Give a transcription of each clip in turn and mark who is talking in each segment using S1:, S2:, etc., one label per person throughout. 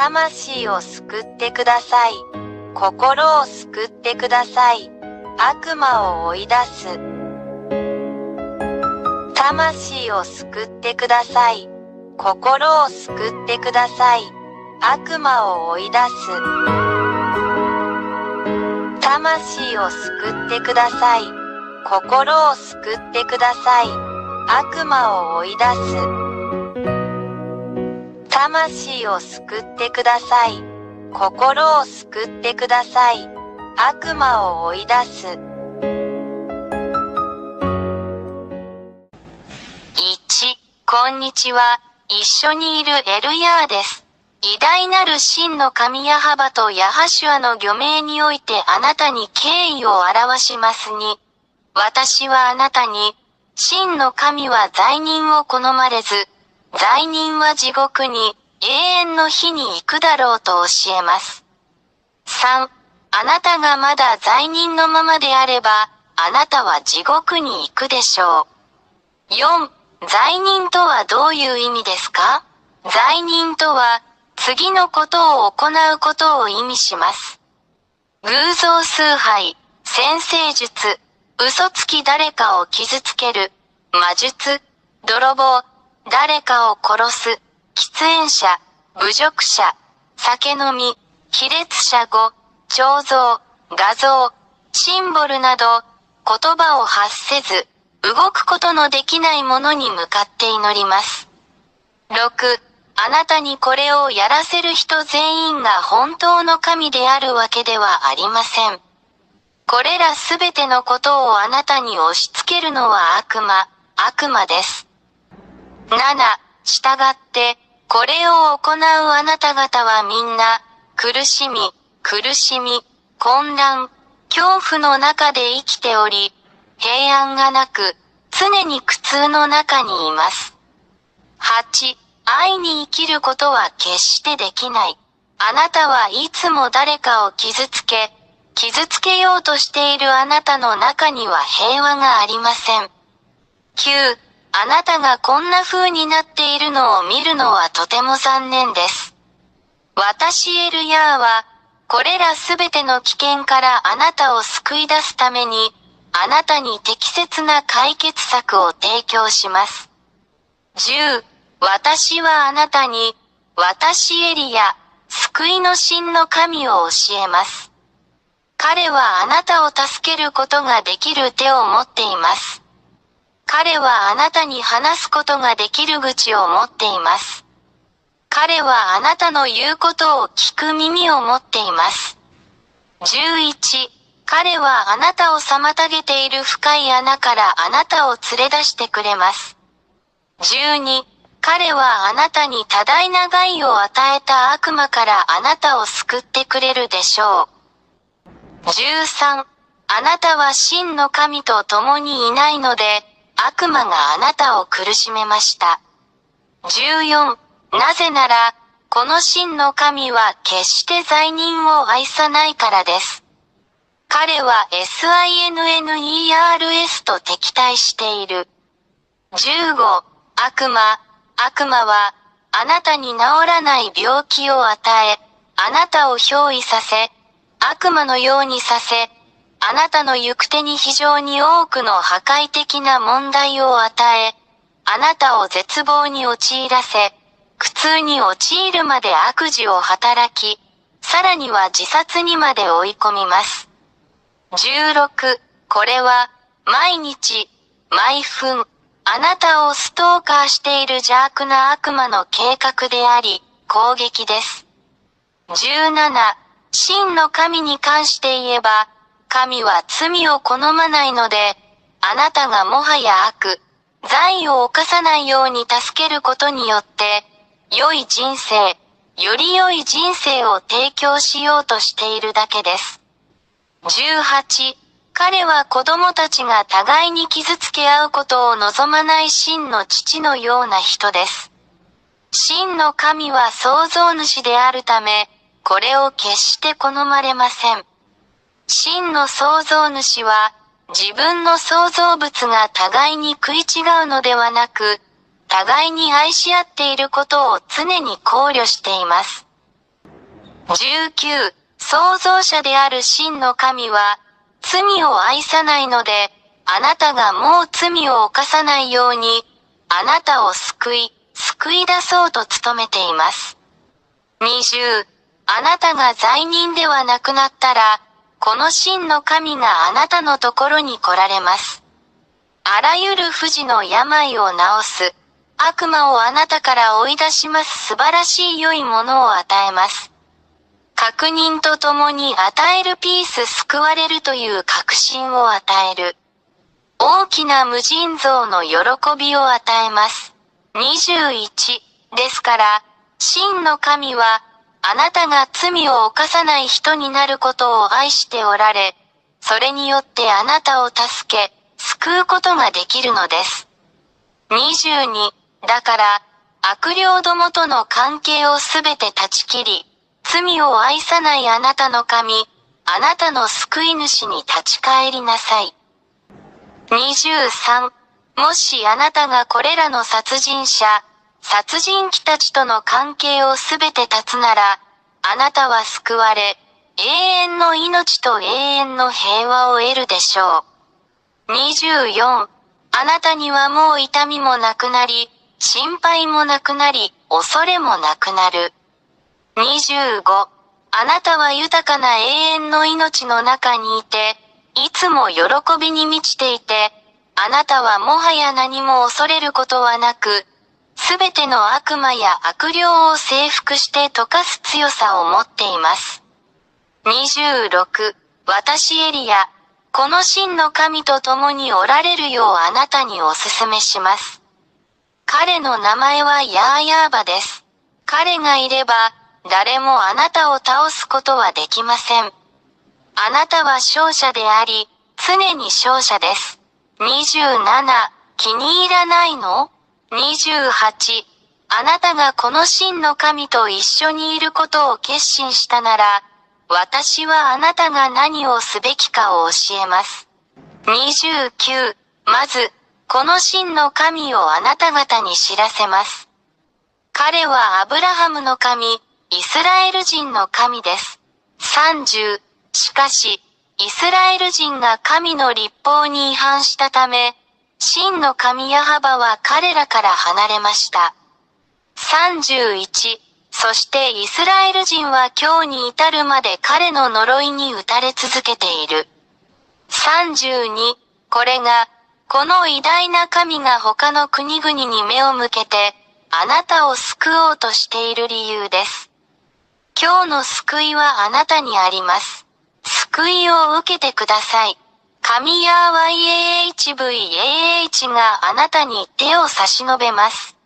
S1: 魂を救ってください。心を救ってください。悪魔を追い出す。魂を救ってください。心を救ってください。悪魔を追い出す。魂を救ってください。心を救ってください。悪魔を追い出す。魂を救ってください。心を救ってください。悪魔を追い出す。1、こんにちは。一緒にいるエルヤーです。偉大なる真の神ヤハバとヤハシュアの御名においてあなたに敬意を表しますに。私はあなたに、真の神は罪人を好まれず、罪人は地獄に永遠の火に行くだろうと教えます。3、あなたがまだ罪人のままであれば、あなたは地獄に行くでしょう。4、罪人とはどういう意味ですか？罪人とは、次のことを行うことを意味します。偶像崇拝、占星術、嘘つき誰かを傷つける、魔術、泥棒、誰かを殺す、喫煙者、侮辱者、酒飲み、卑劣者語、彫像、画像、シンボルなど、言葉を発せず、動くことのできないものに向かって祈ります。6、あなたにこれをやらせる人全員が本当の神であるわけではありません。これらすべてのことをあなたに押し付けるのは悪魔です。7、従って、これを行うあなた方はみんな、苦しみ、混乱、恐怖の中で生きており、平安がなく、常に苦痛の中にいます。8、愛に生きることは決してできない。あなたはいつも誰かを傷つけようとしているあなたの中には平和がありません。9、あなたがこんな風になっているのを見るのはとても残念です。私エルヤーは、これらすべての危険からあなたを救い出すために、あなたに適切な解決策を提供します。10、私はあなたに、私エリヤ、救いの真の神を教えます。彼はあなたを助けることができる手を持っています。彼はあなたに話すことができる口を持っています。彼はあなたの言うことを聞く耳を持っています。11、彼はあなたを妨げている深い穴からあなたを連れ出してくれます。12、彼はあなたに多大な害を与えた悪魔からあなたを救ってくれるでしょう。13、あなたは真の神と共にいないので、悪魔があなたを苦しめました。14、なぜなら、この真の神は決して罪人を愛さないからです。彼は SINNERS と敵対している。15、悪魔は、あなたに治らない病気を与え、あなたを憑依させ、悪魔のようにさせ、あなたの行く手に非常に多くの破壊的な問題を与え、あなたを絶望に陥らせ、苦痛に陥るまで悪事を働き、さらには自殺にまで追い込みます。16、これは、毎日、毎分、あなたをストーカーしている邪悪な悪魔の計画であり、攻撃です。17、真の神に関して言えば、神は罪を好まないので、あなたがもはや罪を犯さないように助けることによって、より良い人生を提供しようとしているだけです。18、彼は子供たちが互いに傷つけ合うことを望まない真の父のような人です。真の神は創造主であるため、これを決して好まれません。真の創造主は、自分の創造物が互いに食い違うのではなく、互いに愛し合っていることを常に考慮しています。19、創造者である真の神は、罪を愛さないので、あなたがもう罪を犯さないように、あなたを救い出そうと努めています。20、あなたが罪人ではなくなったら、この真の神があなたのところに来られます。あらゆる不治の病を治す。悪魔をあなたから追い出します素晴らしい良いものを与えます。確認とともに与えるピース救われるという確信を与える。大きな無尽蔵の喜びを与えます。21ですから、真の神は、あなたが罪を犯さない人になることを愛しておられ、それによってあなたを助け、救うことができるのです。22だから、悪霊どもとの関係をすべて断ち切り、罪を愛さないあなたの神、あなたの救い主に立ち返りなさい。23もしあなたがこれらの殺人鬼たちとの関係をすべて断つなら、あなたは救われ、永遠の命と永遠の平和を得るでしょう。24あなたにはもう痛みもなくなり、心配もなくなり、恐れもなくなる。25あなたは豊かな永遠の命の中にいて、いつも喜びに満ちていて、あなたはもはや何も恐れることはなく、すべての悪魔や悪霊を征服して溶かす強さを持っています。26私エリア、この真の神と共におられるようあなたにお勧めします。彼の名前はヤーヤーバです。彼がいれば、誰もあなたを倒すことはできません。あなたは勝者であり、常に勝者です。27気に入らないの ?28 あなたがこの真の神と一緒にいることを決心したなら、私はあなたが何をすべきかを教えます。29まず、この真の神をあなた方に知らせます。彼はアブラハムの神、イスラエル人の神です。30しかし、イスラエル人が神の律法に違反したため、真の神ヤハバは彼らから離れました。31そしてイスラエル人は今日に至るまで彼の呪いに打たれ続けている。32これが、この偉大な神が他の国々に目を向けて、あなたを救おうとしている理由です。今日の救いはあなたにあります。救いを受けてください。神ヤー YAHVAH があなたに手を差し伸べます。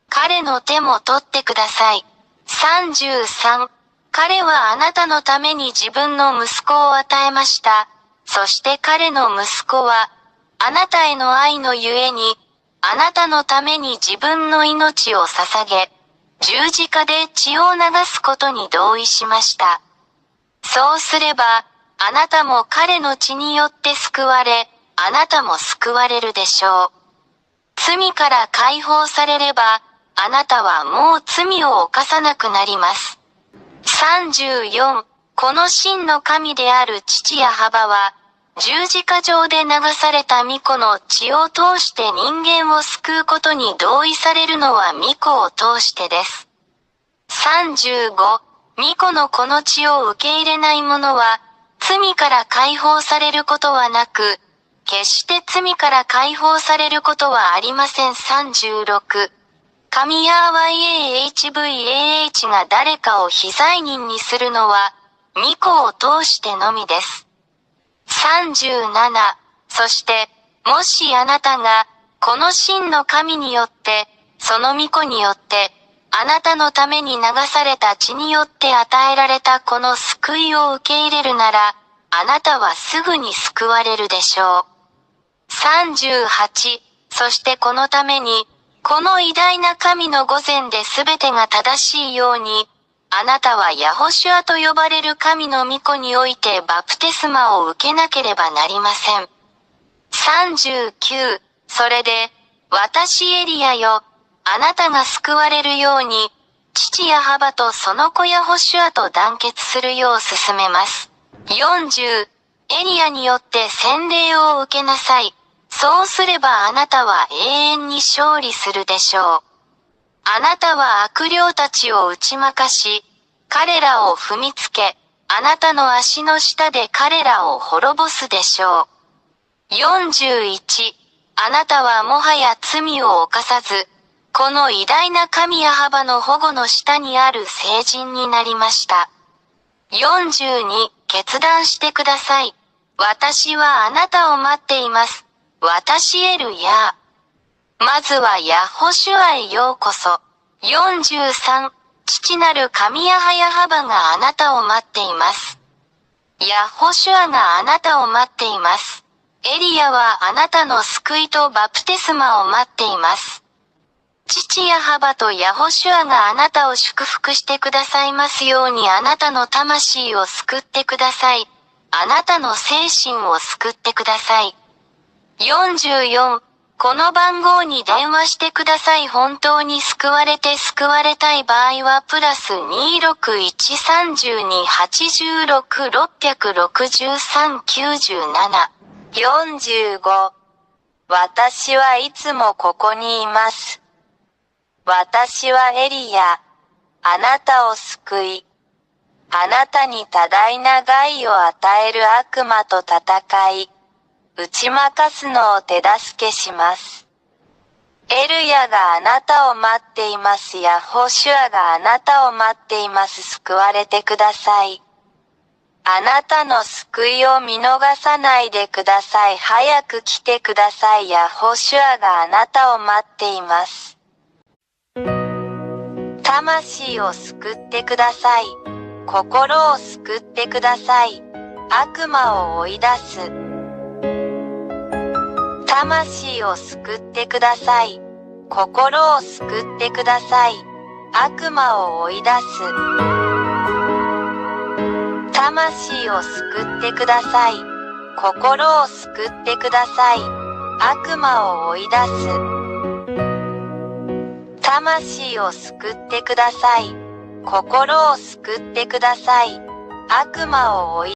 S1: 彼の手も取ってください。33彼はあなたのために自分の息子を与えました。そして彼の息子は、あなたへの愛のゆえに、あなたのために自分の命を捧げ、十字架で血を流すことに同意しました。そうすれば、あなたも彼の血によって救われ、あなたも救われるでしょう。罪から解放されれば、あなたはもう罪を犯さなくなります。34この真の神である父ヤハバは、十字架上で流された御子の血を通して人間を救うことに同意されるのは御子を通してです。35御子のこの血を受け入れない者は、罪から解放されることはなく、決して罪から解放されることはありません。36神ヤー YAHVAH が誰かを非罪人にするのは、御子を通してのみです。37そして、もしあなたが、この真の神によって、その御子によって、あなたのために流された血によって与えられたこの救いを受け入れるなら、あなたはすぐに救われるでしょう。38そしてこのために、この偉大な神の御前で全てが正しいように、あなたはヤホシュアと呼ばれる神の御子においてバプテスマを受けなければなりません。39それで、私エリアよ、あなたが救われるように、父ヤハバとその子ヤホシュアと団結するよう進めます。40、エリアによって洗礼を受けなさい。そうすればあなたは永遠に勝利するでしょう。あなたは悪霊たちを打ち負かし、彼らを踏みつけ、あなたの足の下で彼らを滅ぼすでしょう。41、あなたはもはや罪を犯さず、この偉大な神ヤハバの保護の下にある聖人になりました。42、決断してください。私はあなたを待っています。私エルヤー。まずはヤホシュアへようこそ。43、父なる神ヤハヤハバがあなたを待っています。ヤホシュアがあなたを待っています。エリヤはあなたの救いとバプテスマを待っています。父ヤハバとヤホシュアがあなたを祝福してくださいますようにあなたの魂を救ってください。あなたの精神を救ってください。44、この番号に電話してください。本当に救われて救われたい場合はプラス26132866397。45、私はいつもここにいます。私はエリヤ、あなたを救い、あなたに多大な害を与える悪魔と戦い、打ち負かすのを手助けします。エルヤがあなたを待っています。ヤホシュアがあなたを待っています。救われてください。あなたの救いを見逃さないでください。早く来てください。ヤホシュアがあなたを待っています。魂を救ってください。心を救ってください。悪魔を追い出す。魂を救ってください。心を救ってください。悪魔を追い出す。魂を救ってください。心を救ってください。悪魔を追い出す。魂を救ってください。心を救ってください。悪魔を追い出す。